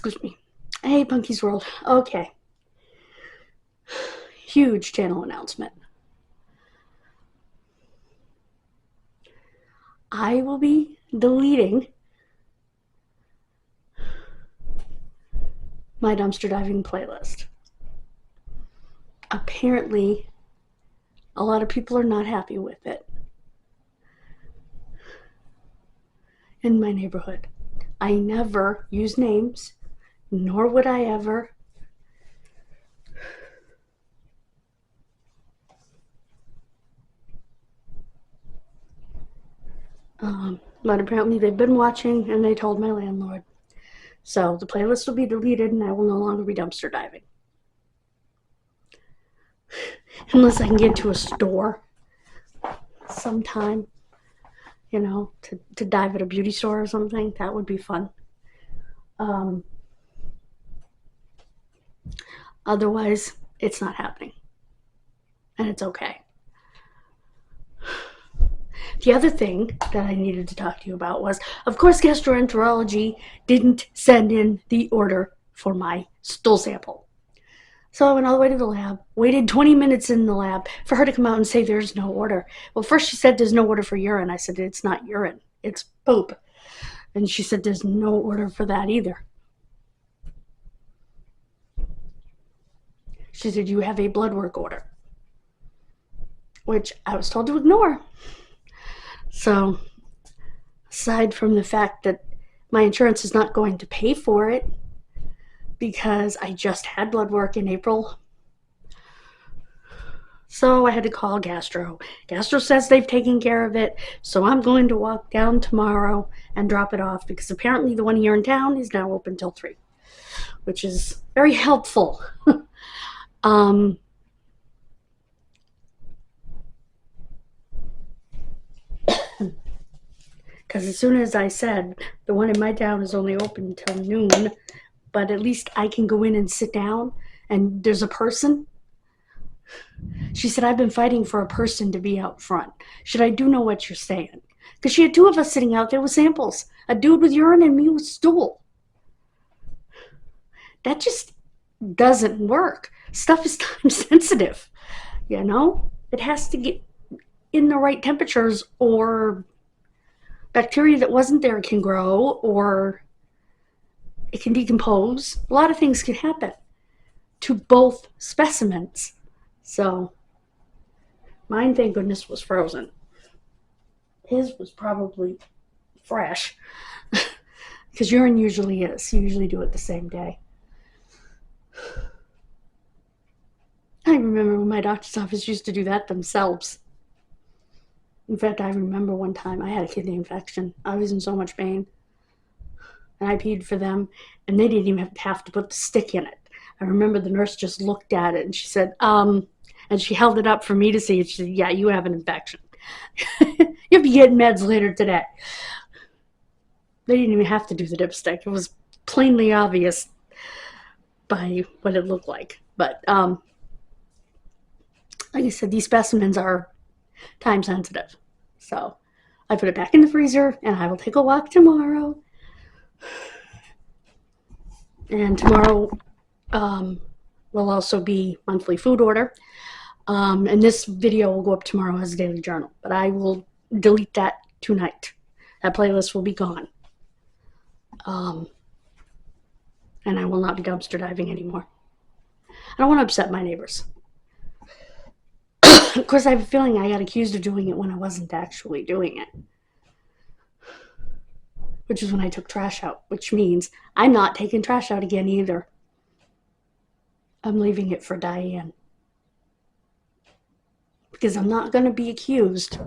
Excuse me. Hey, Punky's World. Okay. Huge channel announcement. I will be deleting my dumpster diving playlist. Apparently, a lot of people are not happy with it in my neighborhood. I never use names, nor would I ever. But apparently they've been watching and they told my landlord. So the playlist will be deleted and I will no longer be dumpster diving. Unless I can get to a store sometime, you know, to dive at a beauty store or something. That would be fun. Otherwise, it's not happening. And it's okay. The other thing that I needed to talk to you about was, of course, gastroenterology didn't send in the order for my stool sample. So I went all the way to the lab, waited 20 minutes in the lab for her to come out and say there's no order. Well, first she said there's no order for urine. I said, it's not urine, it's poop. And she said there's no order for that either. She said, you have a blood work order, which I was told to ignore. So, aside from the fact that my insurance is not going to pay for it because I just had blood work in April, so I had to call Gastro. Gastro says they've taken care of it, so I'm going to walk down tomorrow and drop it off because apparently the one here in town is now open till 3, which is very helpful. Because as soon as I said the one in my town is only open until noon, but at least I can go in and sit down and there's a person. She said, I've been fighting for a person to be out front. Should I do know what you're saying? Because she had 2 of us sitting out there with samples, a dude with urine and me with stool. That just doesn't work. Stuff is time sensitive, you know? It has to get in the right temperatures or bacteria that wasn't there can grow or it can decompose. A lot of things can happen to both specimens. So mine, thank goodness, was frozen. His was probably fresh because urine usually is. You usually do it the same day. I remember when my doctor's office used to do that themselves. In fact, I remember one time I had a kidney infection. I was in so much pain. And I peed for them, and they didn't even have to put the stick in it. I remember the nurse just looked at it, and she said, and she held it up for me to see. She said, yeah, you have an infection. You'll be getting meds later today. They didn't even have to do the dipstick. It was plainly obvious by what it looked like. But like I said, these specimens are time sensitive. So I put it back in the freezer and I will take a walk tomorrow. And tomorrow will also be monthly food order. And this video will go up tomorrow as a daily journal, but I will delete that tonight. That playlist will be gone. And I will not be dumpster diving anymore. I don't want to upset my neighbors. Of course, I have a feeling I got accused of doing it when I wasn't actually doing it. Which is when I took trash out, which means I'm not taking trash out again either. I'm leaving it for Diane. Because I'm not going to be accused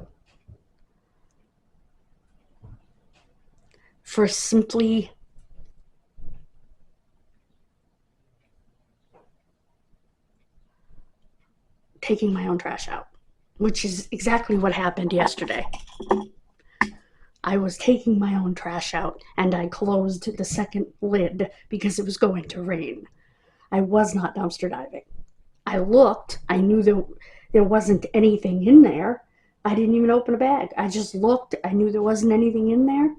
for simply taking my own trash out, which is exactly what happened yesterday. I was taking my own trash out and I closed the second lid because it was going to rain. I was not dumpster diving. I looked, I knew there wasn't anything in there. I didn't even open a bag. I just looked, I knew there wasn't anything in there.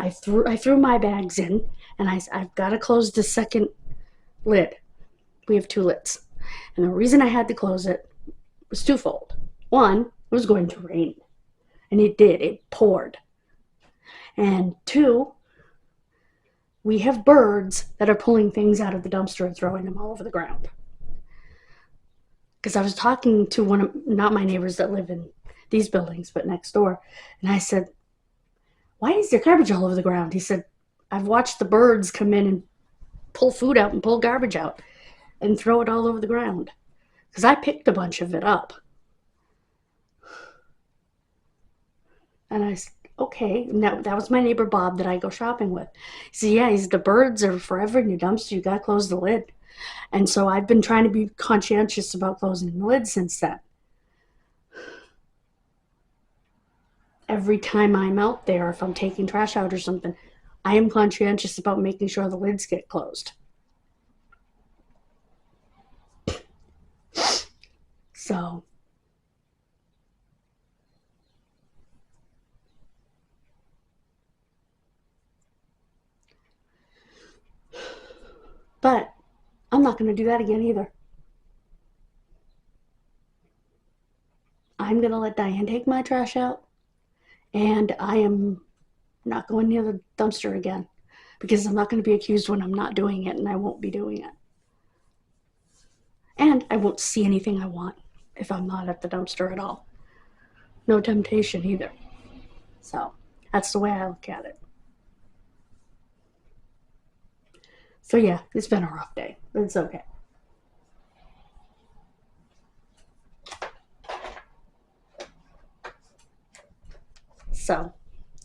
I threw my bags in, and I've got to close the second lid. We have 2 lids. And the reason I had to close it was twofold. One, it was going to rain. And it did. It poured. And 2, we have birds that are pulling things out of the dumpster and throwing them all over the ground. Because I was talking to not my neighbors that live in these buildings, but next door. And I said, why is there garbage all over the ground? He said, I've watched the birds come in and pull food out and pull garbage out and throw it all over the ground. Because I picked a bunch of it up. And I said, okay. And that was my neighbor Bob that I go shopping with. He said, yeah, the birds are forever in your dumpster. You got to close the lid. And so I've been trying to be conscientious about closing the lid since then. Every time I'm out there, if I'm taking trash out or something, I am conscientious about making sure the lids get closed. So, but I'm not going to do that again either. I'm going to let Diane take my trash out, and I am not going near the dumpster again, because I'm not going to be accused when I'm not doing it, and I won't be doing it. And I won't see anything I want if I'm not at the dumpster at all. No temptation either. So that's the way I look at it. So yeah, it's been a rough day, but it's okay. So,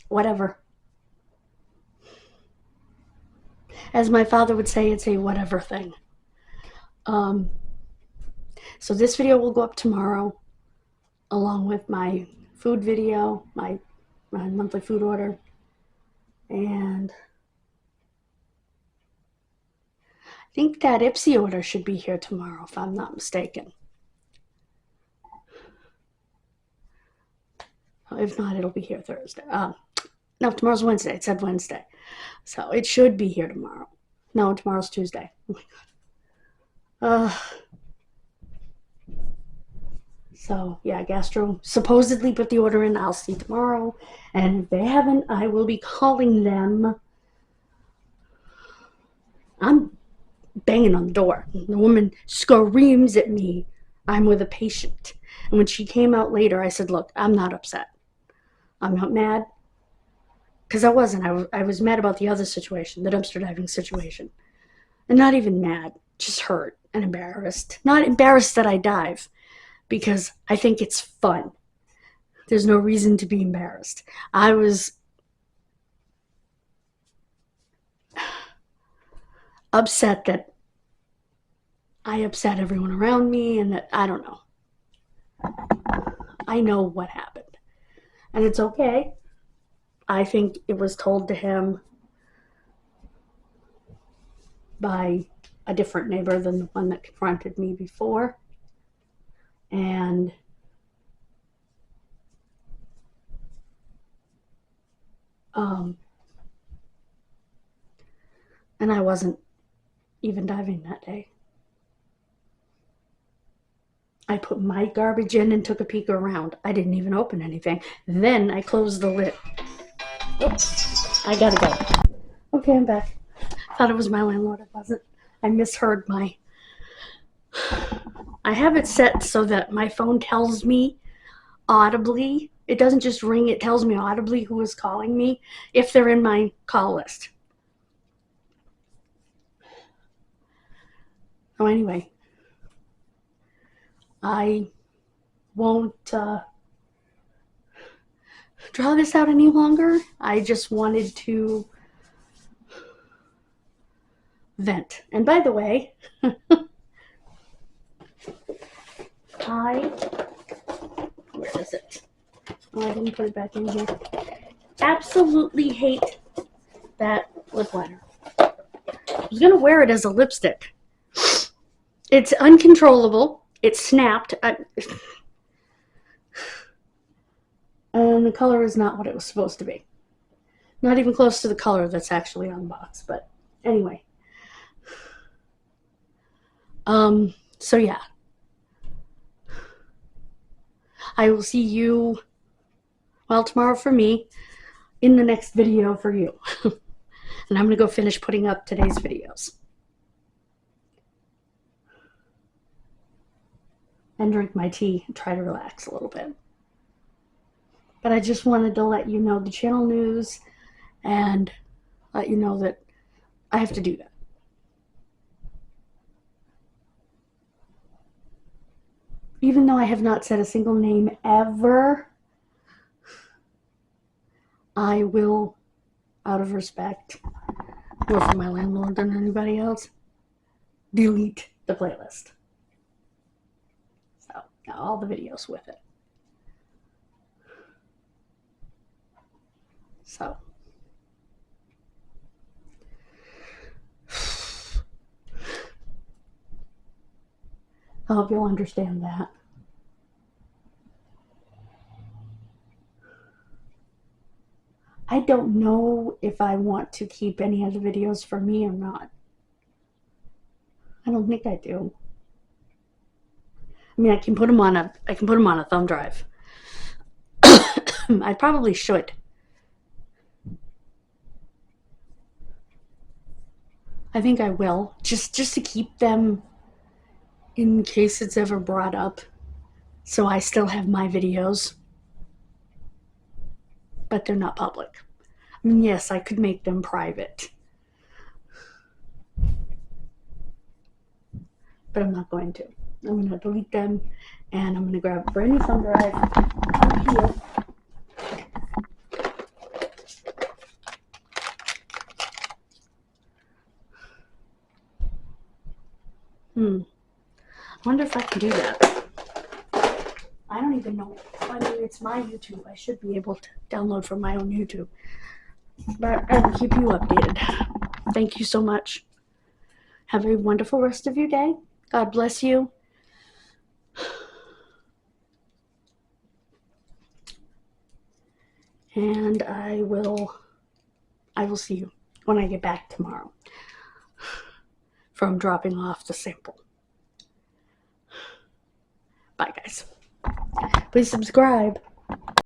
whatever. As my father would say, it's a whatever thing. So this video will go up tomorrow, along with my food video, my monthly food order, and I think that Ipsy order should be here tomorrow, if I'm not mistaken. If not, it'll be here Thursday. No, tomorrow's Wednesday. It said Wednesday. So it should be here tomorrow. No, tomorrow's Tuesday. Oh my God. So yeah, Gastro supposedly put the order in. I'll see tomorrow. And if they haven't, I will be calling them. I'm banging on the door. The woman screams at me, I'm with a patient. And when she came out later, I said, look, I'm not upset. I'm not mad. Because I wasn't. I was mad about the other situation, the dumpster diving situation. And not even mad, just hurt and embarrassed. Not embarrassed that I dive, because I think it's fun. There's no reason to be embarrassed. I was upset that I upset everyone around me, and that, I don't know. I know what happened. And it's okay. I think it was told to him by a different neighbor than the one that confronted me before. And I wasn't even diving that day. I put my garbage in and took a peek around. I didn't even open anything. Then I closed the lid. Oops, I gotta go. Okay, I'm back. Thought it was my landlord. It wasn't. I misheard I have it set so that my phone tells me audibly. It doesn't just ring, it tells me audibly who is calling me if they're in my call list. Oh, anyway. I won't draw this out any longer. I just wanted to vent. And by the way, where is it? Oh, I didn't put it back in here. Absolutely hate that lip liner. I was gonna wear it as a lipstick. It's uncontrollable. It snapped. And the color is not what it was supposed to be. Not even close to the color that's actually on the box, but anyway. So yeah. I will see you, well, tomorrow for me, in the next video for you. And I'm going to go finish putting up today's videos. And drink my tea and try to relax a little bit. But I just wanted to let you know the channel news and let you know that I have to do that. Even though I have not said a single name ever, I will, out of respect, more for my landlord than anybody else, delete the playlist. So, all the videos with it. So, I hope you'll understand that. I don't know if I want to keep any of the videos for me or not. I don't think I do. I mean, I can put them on a thumb drive. I probably should. I think I will, just to keep them in case it's ever brought up. So I still have my videos, but they're not public. I mean, yes, I could make them private, but I'm not going to. I'm going to delete them, and I'm going to grab a brand new thumb drive here. I wonder if I can do that. I don't even know. I mean, it's my YouTube. I should be able to download from my own YouTube. But I will keep you updated. Thank you so much. Have a wonderful rest of your day. God bless you. And I will see you when I get back tomorrow from dropping off the sample. Bye, guys. Please subscribe.